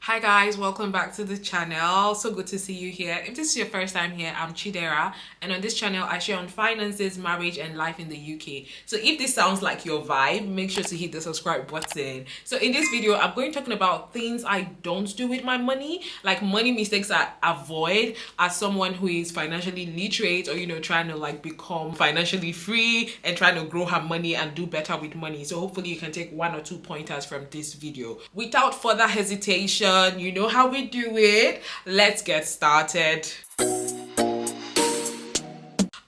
Hi guys, welcome back to the channel. So good to see you here. If this is your first time here, I'm Chidera, and on this channel I share on finances, marriage and life in the UK. So if this sounds like your vibe, make sure to hit the subscribe button. So in this video, I'm going to talking about things I don't do with my money, like money mistakes I avoid as someone who is financially literate or trying to like become financially free and trying to grow her money and do better with money. So hopefully you can take one or two pointers from this video. Without further hesitation, you know how we do it. Let's get started.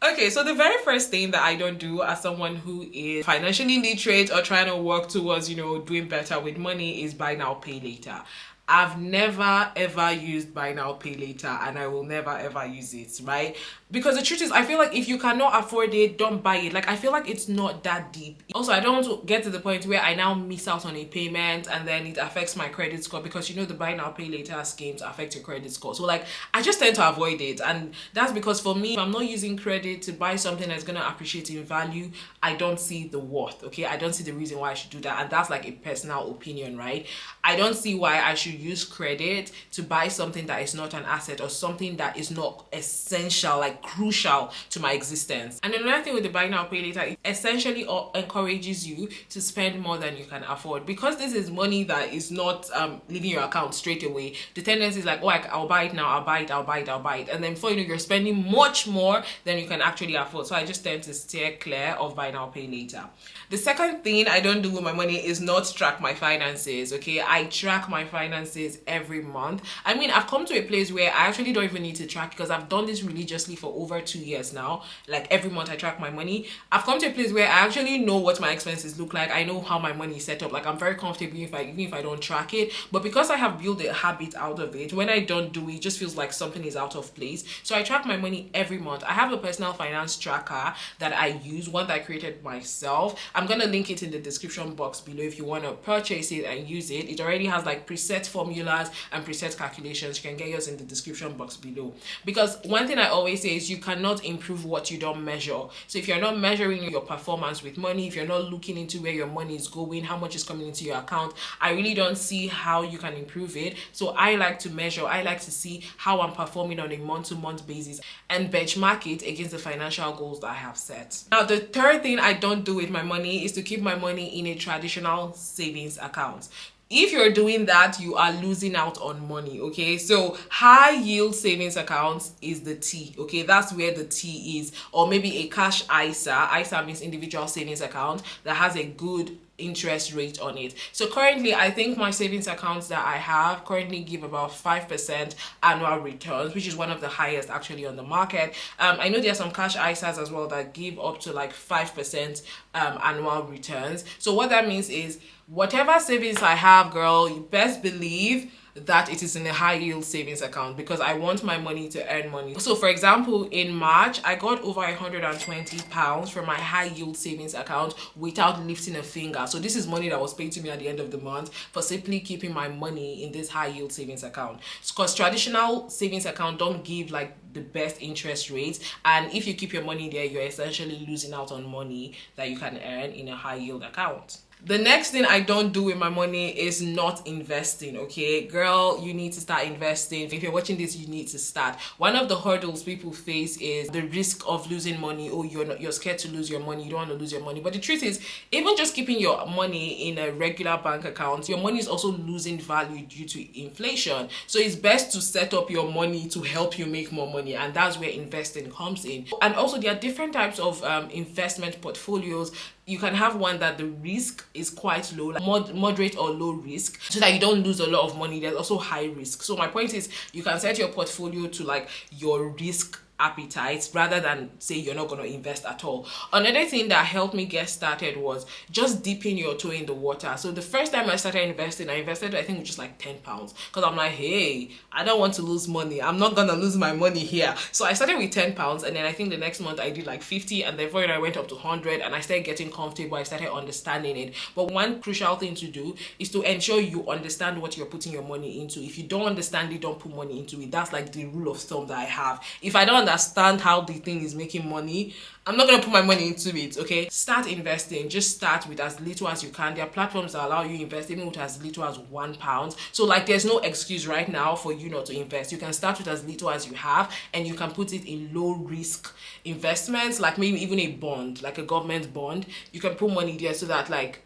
Okay, so the very first thing that I don't do as someone who is financially literate or trying to work towards, doing better with money is buy now, pay later. I've never ever used buy now, pay later, and I will never ever use it, right? Because the truth is, I feel like if you cannot afford it, don't buy it. Like, I feel like it's not that deep. Also, I don't want to get to the point where I now miss out on a payment and then it affects my credit score, because the buy now, pay later schemes affect your credit score. So like, I just tend to avoid it. And that's because for me, if I'm not using credit to buy something that's going to appreciate in value, I don't see the worth, okay? I don't see the reason why I should do that. And that's like a personal opinion, right? I don't see why I should use credit to buy something that is not an asset or something that is not essential, like crucial to my existence. And another thing with the buy now, pay later, it essentially encourages you to spend more than you can afford, because this is money that is not leaving your account straight away. The tendency is like, oh, I'll buy it now, I'll buy it, and then before you know, you're spending much more than you can actually afford. So I just tend to steer clear of buy now, pay later. The second thing I don't do with my money is not track my finances, okay? I track my finances every month. I mean, I've come to a place where I actually don't even need to track, because I've done this religiously for over 2 years now. Like, every month I track my money. I've come to a place where I actually know what my expenses look like. I know how my money is set up. Like, I'm very comfortable even if I don't track it. But because I have built a habit out of it, when I don't do it, it just feels like something is out of place. So I track my money every month. I have a personal finance tracker that I use, one that I created myself. I'm gonna link it in the description box below if you want to purchase it and use it. It already has like preset formulas and preset calculations. You can get yours in the description box below. Because one thing I always say is you cannot improve what you don't measure. So if you're not measuring your performance with money, if you're not looking into where your money is going, how much is coming into your account, I really don't see how you can improve it. So I like to measure. I like to see how I'm performing on a month-to-month basis and benchmark it against the financial goals that I have set. Now, the third thing I don't do with my money is to keep my money in a traditional savings account. If you're doing that, you are losing out on money, okay? So high yield savings accounts is the T, okay? That's where the T is. Or maybe a cash ISA. ISA means individual savings account that has a good interest rate on it. So currently, I think my savings accounts that I have currently give about 5% annual returns, which is one of the highest actually on the market. I know there are some cash ISAs as well that give up to like 5% annual returns. So what that means is, whatever savings I have, girl, you best believe that it is in a high yield savings account, because I want my money to earn money. So for example, in March, I got over £120 from my high yield savings account without lifting a finger. So this is money that was paid to me at the end of the month for simply keeping my money in this high yield savings account. Because traditional savings account don't give like the best interest rates, and if you keep your money there, you're essentially losing out on money that you can earn in a high yield account. The next thing I don't do with my money is not investing, okay? Girl, you need to start investing. If you're watching this, you need to start. One of the hurdles people face is the risk of losing money. Oh, you're scared to lose your money. You don't want to lose your money. But the truth is, even just keeping your money in a regular bank account, your money is also losing value due to inflation. So it's best to set up your money to help you make more money. And that's where investing comes in. And also, there are different types of investment portfolios. You can have one that the risk is quite low, like moderate or low risk, so that you don't lose a lot of money. There's also high risk. So my point is, you can set your portfolio to like your risk appetite rather than say you're not going to invest at all. Another thing that helped me get started was just dipping your toe in the water. So the first time I started investing, I invested, I think, just like £10, because I'm like, hey, I don't want to lose money. I'm not gonna lose my money here. So I started with £10, and then I think the next month I did like 50, and then I went up to 100, and I started getting comfortable. I started understanding it. But one crucial thing to do is to ensure you understand what you're putting your money into. If you don't understand it, don't put money into it. That's like the rule of thumb that I have. If I don't understand how the thing is making money, I'm not going to put my money into it, okay? Start investing. Just start with as little as you can. There are platforms that allow you to invest even with as little as £1. So like there's no excuse right now for you not to invest. You can start with as little as you have, and you can put it in low risk investments, like maybe even a bond, like a government bond. You can put money there so that like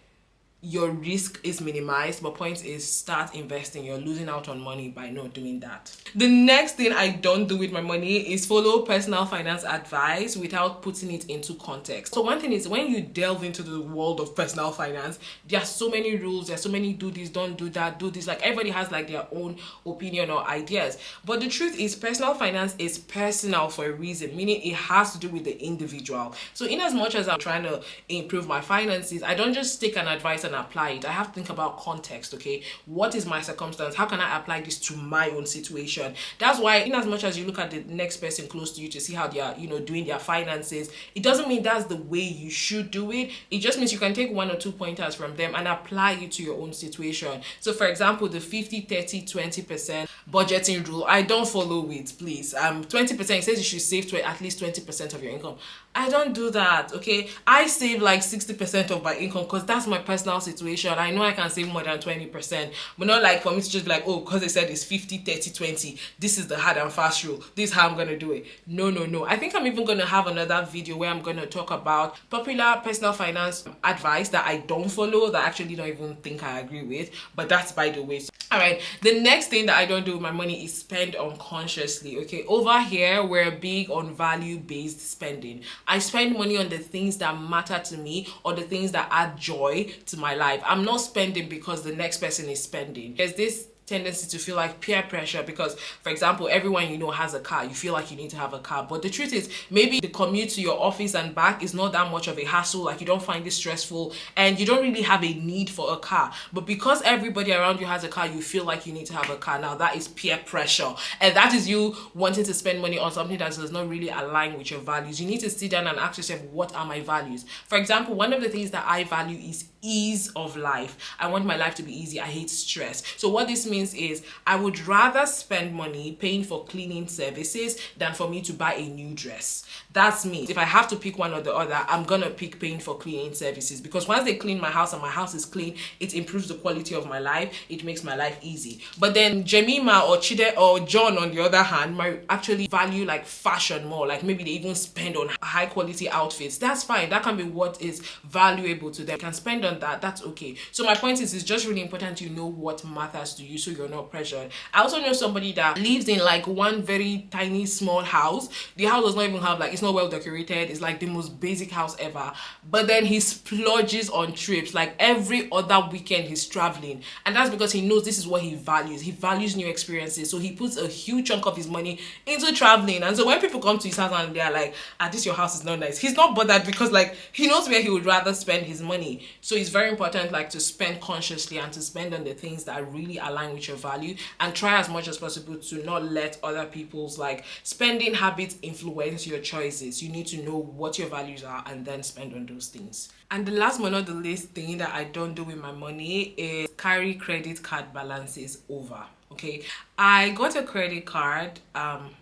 your risk is minimized, but point is start investing. You're losing out on money by not doing that. The next thing I don't do with my money is follow personal finance advice without putting it into context. So one thing is, when you delve into the world of personal finance, there are so many rules, there's so many do this, don't do that, do this. Like everybody has like their own opinion or ideas, but the truth is personal finance is personal for a reason, meaning it has to do with the individual. So in as much as I'm trying to improve my finances, I don't just take an advice and apply it. I have to think about context. Okay, what is my circumstance? How can I apply this to my own situation? That's why in as much as you look at the next person close to you to see how they are, doing their finances, it doesn't mean that's the way you should do it. It just means you can take 1 or 2 pointers from them and apply it to your own situation. So for example, the 50-30-20% budgeting rule, I don't follow it, please. 20%, it says you should save to at least 20% of your income. I don't do that. Okay, I save like 60% of my income because that's my personal situation. I know I can save more than 20%, but not like for me to just be like, oh, because they said it's 50-30-20, this is the hard and fast rule, this is how I'm gonna do it. No. I think I'm even gonna have another video where I'm gonna talk about popular personal finance advice that I don't follow, that I actually don't even think I agree with, but that's by the way. All right, the next thing that I don't do with my money is spend unconsciously. Okay, over here we're big on value-based spending. I spend money on the things that matter to me or the things that add joy to my life. I'm not spending because the next person is spending. There's this tendency to feel like peer pressure because, for example, everyone you know has a car. You feel like you need to have a car, but the truth is maybe the commute to your office and back is not that much of a hassle. Like you don't find it stressful and you don't really have a need for a car, but because everybody around you has a car, you feel like you need to have a car. Now that is peer pressure, and that is you wanting to spend money on something that does not really align with your values. You need to sit down and ask yourself, what are my values? For example, one of the things that I value is ease of life. I want my life to be easy. I hate stress. So what this means is I would rather spend money paying for cleaning services than for me to buy a new dress. That's me. If I have to pick one or the other, I'm gonna pick paying for cleaning services, because once they clean my house and my house is clean, it improves the quality of my life. It makes my life easy. But then Jemima or Chidera or John, on the other hand, might actually value like fashion more. Like maybe they even spend on high quality outfits. That's fine. That can be what is valuable to them. You can spend on that. That's okay. So my point is, it's just really important you know what matters to you so you're not pressured. I also know somebody that lives in like one very tiny small house. The house does not even have like, it's not well decorated. It's like the most basic house ever. But then he splurges on trips. Like every other weekend he's traveling, and that's because he knows this is what he values. He values new experiences. So he puts a huge chunk of his money into traveling. And so when people come to his house and they're like, this your house is not nice, he's not bothered because like he knows where he would rather spend his money. So it's very important like to spend consciously and to spend on the things that really align with your value, and try as much as possible to not let other people's like spending habits influence your choices. You need to know what your values are and then spend on those things. And the last but not the least thing that I don't do with my money is carry credit card balances over. Okay, I got a credit card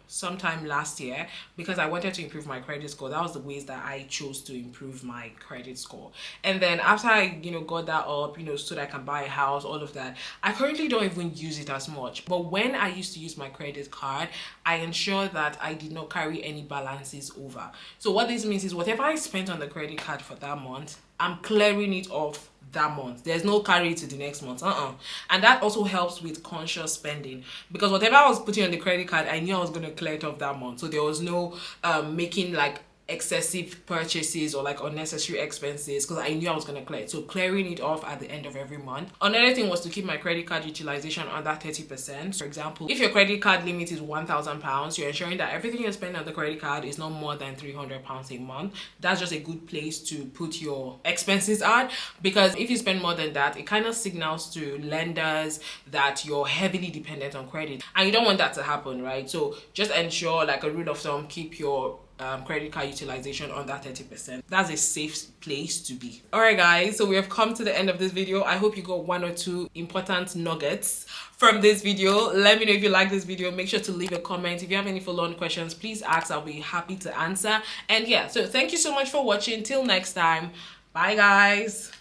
sometime last year because I wanted to improve my credit score. That was the ways that I chose to improve my credit score. And then after I got that up, so that I can buy a house, all of that, I currently don't even use it as much. But when I used to use my credit card, I ensured that I did not carry any balances over. So what this means is whatever I spent on the credit card for that month, I'm clearing it off that month. There's no carry to the next month. And that also helps with conscious spending, because whatever I was putting on the credit card, I knew I was going to clear it off that month. So there was no making like excessive purchases or like unnecessary expenses, because I knew I was going to clear it. So clearing it off at the end of every month. Another thing was to keep my credit card utilization under 30%. For example, if your credit card limit is £1,000, you're ensuring that everything you spend on the credit card is not more than £300 a month. That's just a good place to put your expenses at, because if you spend more than that, it kind of signals to lenders that you're heavily dependent on credit, and you don't want that to happen, right? So just ensure, like a rule of thumb, keep your credit card utilization under 30%. That's a safe place to be. All right guys, so we have come to the end of this video. I hope you got one or two important nuggets from this video. Let me know if you like this video. Make sure to leave a comment. If you have any follow-on questions, please ask. I'll be happy to answer. And yeah, so thank you so much for watching. Till next time, bye guys.